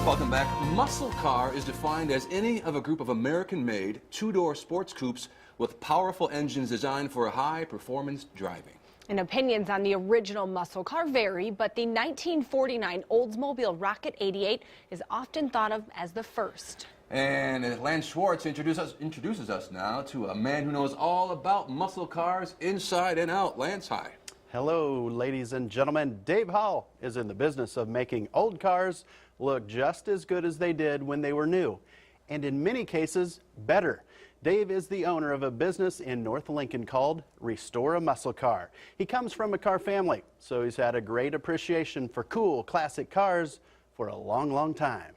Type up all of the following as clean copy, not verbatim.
Welcome back. Muscle car is defined as any of a group of American-made two-door sports coupes with powerful engines designed for high-performance driving. And opinions on the original muscle car vary, but the 1949 Oldsmobile Rocket 88 is often thought of as the first. And Lance Schwartz introduces us now to a man who knows all about muscle cars inside and out. Lance, hi. Hello, ladies and gentlemen. Dave Hall is in the business of making old cars look just as good as they did when they were new, and in many cases, better. Dave is the owner of a business in North Lincoln called Restore a Muscle Car. He comes from a car family, so he's had a great appreciation for cool, classic cars for a long, long time.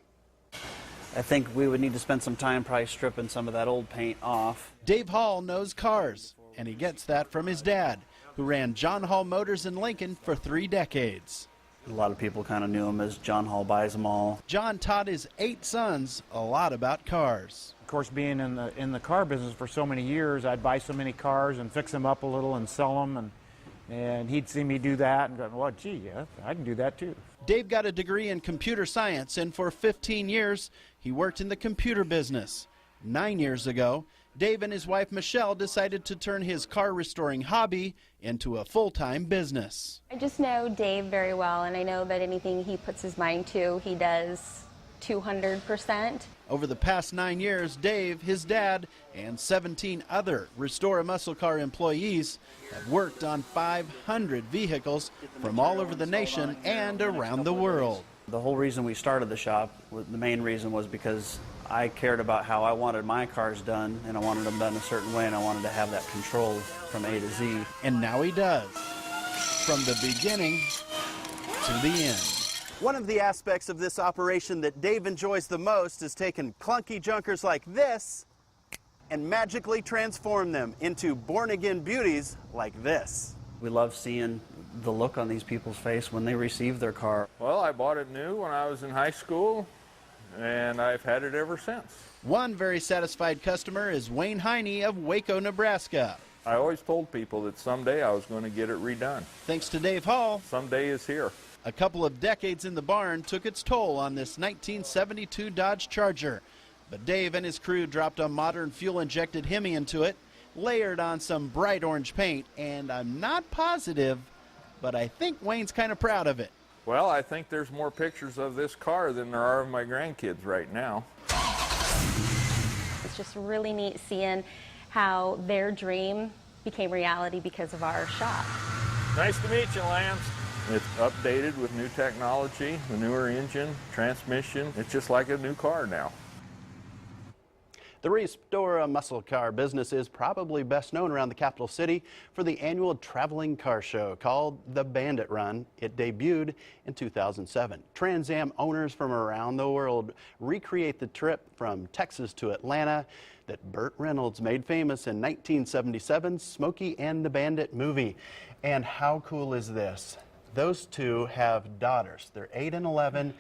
I think we would need to spend some time probably stripping some of that old paint off. Dave Hall knows cars, and he gets that from his dad, who ran John Hall Motors in Lincoln for 3 decades. A lot of people kind of knew him as John Hall Buys Them All. John taught his 8 sons a lot about cars. Of course, being in the car business for so many years, I'd buy so many cars and fix them up a little and sell them, and he'd see me do that and go, well, gee, yeah, I can do that too. Dave got a degree in computer science, and for 15 years, he worked in the computer business. 9 years ago, Dave and his wife Michelle decided to turn his car restoring hobby into a full-time business. I just know Dave very well, and I know that anything he puts his mind to, he does 200%. Over the past 9 years, Dave, his dad, and 17 other Restore a Muscle Car employees have worked on 500 vehicles from all over the nation and around the world. The whole reason we started the shop, the main reason was because I cared about how I wanted my cars done, and I wanted them done a certain way, and I wanted to have that control from A to Z. And now he does, from the beginning to the end. One of the aspects of this operation that Dave enjoys the most is taking clunky junkers like this and magically transform them into born-again beauties like this. We love seeing the look on these people's face when they receive their car. Well, I bought it new when I was in high school, and I've had it ever since. One very satisfied customer is Wayne Heine of Waco, Nebraska. I always told people that someday I was going to get it redone. Thanks to Dave Hall, Someday is here. a couple of decades in the barn took its toll on this 1972 Dodge Charger. But Dave and his crew dropped a modern fuel-injected Hemi into it, layered on some bright orange paint, and I'm not positive, but I think Wayne's kind of proud of it. Well, I think there's more pictures of this car than there are of my grandkids right now. It's just really neat seeing how their dream became reality because of our shop. Nice to meet you, Lance. It's updated with new technology, the newer engine, transmission. It's just like a new car now. The Restore a Muscle Car business is probably best known around the capital city for the annual traveling car show called the Bandit Run. It debuted in 2007. Trans Am owners from around the world recreate the trip from Texas to Atlanta that Burt Reynolds made famous in 1977's Smokey and the Bandit movie. And how cool is this? Those two have daughters. They're 8 and 11,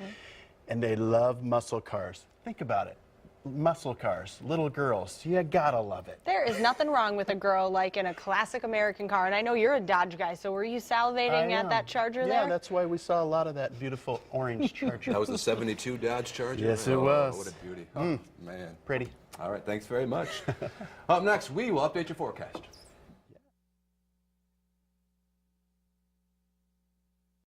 and they love muscle cars. Think about it. Muscle cars, little girls, you gotta love it. There is nothing wrong with a girl like in a classic American car, and I know you're a Dodge guy, so were you salivating at that Charger there? Yeah, that's why we saw a lot of that beautiful orange Charger. That was the 72 Dodge Charger? Yes, it was. What a beauty. Oh, man. Pretty. All right, thanks very much. Up next, we will update your forecast.